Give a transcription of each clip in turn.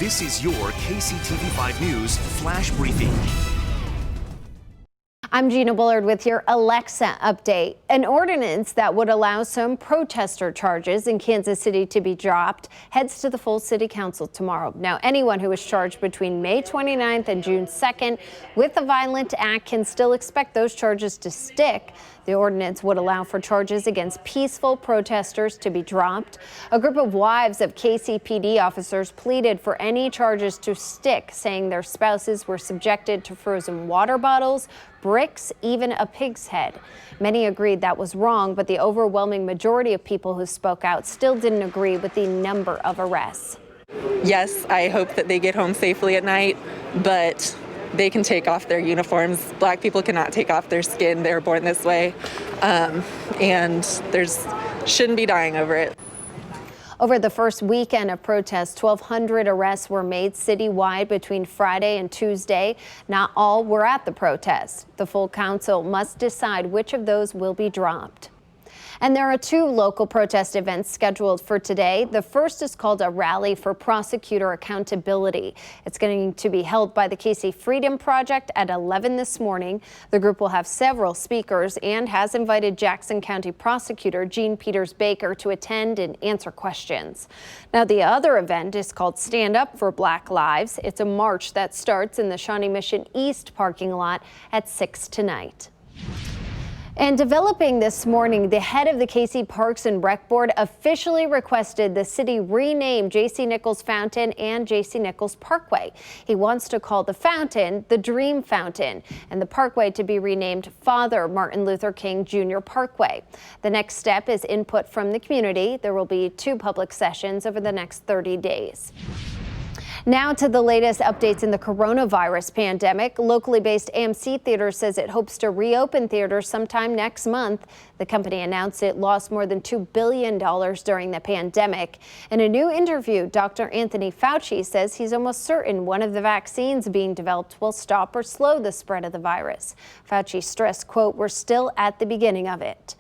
This is your KCTV5 News Flash Briefing. I'm Gina Bullard with your Alexa update. An ordinance that would allow some protester charges in Kansas City to be dropped heads to the full city council tomorrow. Now, anyone who was charged between May 29th and June 2nd with a violent act can still expect those charges to stick. The ordinance would allow for charges against peaceful protesters to be dropped. A group of wives of KCPD officers pleaded for any charges to stick, saying their spouses were subjected to frozen water bottles, bricks, even a pig's head. Many agreed that was wrong, but the overwhelming majority of people who spoke out still didn't agree with the number of arrests. Yes, I hope that they get home safely at night, but they can take off their uniforms. Black people cannot take off their skin. They're born this way, and shouldn't be dying over it. Over the first weekend of protests, 1,200 arrests were made citywide between Friday and Tuesday. Not all were at the protests. The full council must decide which of those will be dropped. And there are two local protest events scheduled for today. The first is called a Rally for Prosecutor Accountability. It's going to be held by the KC Freedom Project at 11 this morning. The group will have several speakers and has invited Jackson County Prosecutor Jean Peters Baker to attend and answer questions. Now, the other event is called Stand Up for Black Lives. It's a march that starts in the Shawnee Mission East parking lot at 6 tonight. And developing this morning, the head of the KC Parks and Rec Board officially requested the city rename J.C. Nichols Fountain and J.C. Nichols Parkway. He wants to call the fountain the Dream Fountain and the parkway to be renamed Father Martin Luther King Jr. Parkway. The next step is input from the community. There will be 2 public sessions over the next 30 days. Now to the latest updates in the coronavirus pandemic. Locally based AMC Theater says it hopes to reopen theaters sometime next month. The company announced it lost more than $2 billion during the pandemic. In a new interview, Dr. Anthony Fauci says he's almost certain one of the vaccines being developed will stop or slow the spread of the virus. Fauci stressed, quote, "We're still at the beginning of it."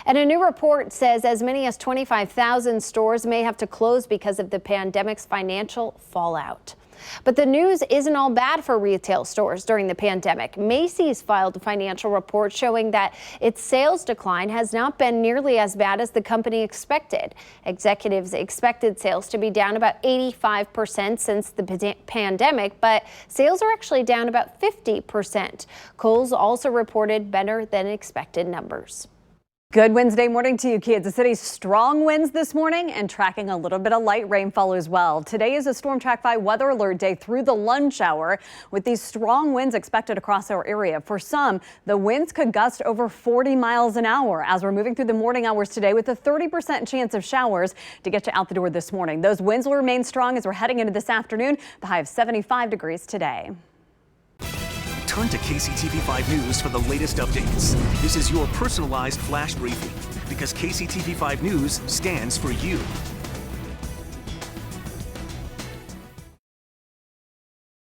And a new report says as many as 25,000 stores may have to close because of the pandemic's financial fallout. But the news isn't all bad for retail stores during the pandemic. Macy's filed a financial report showing that its sales decline has not been nearly as bad as the company expected. Executives expected sales to be down about 85% since the pandemic, but sales are actually down about 50%. Kohl's also reported better than expected numbers. Good Wednesday morning to you, Kansas City. Strong winds this morning and tracking a little bit of light rainfall as well. Today is a Storm Track 5 weather alert day through the lunch hour with these strong winds expected across our area. For some, the winds could gust over 40 miles an hour as we're moving through the morning hours today with a 30% chance of showers to get you out the door this morning. Those winds will remain strong as we're heading into this afternoon. The high of 75 degrees today. Turn to KCTV5 News for the latest updates. This is your personalized flash briefing because KCTV5 News stands for you.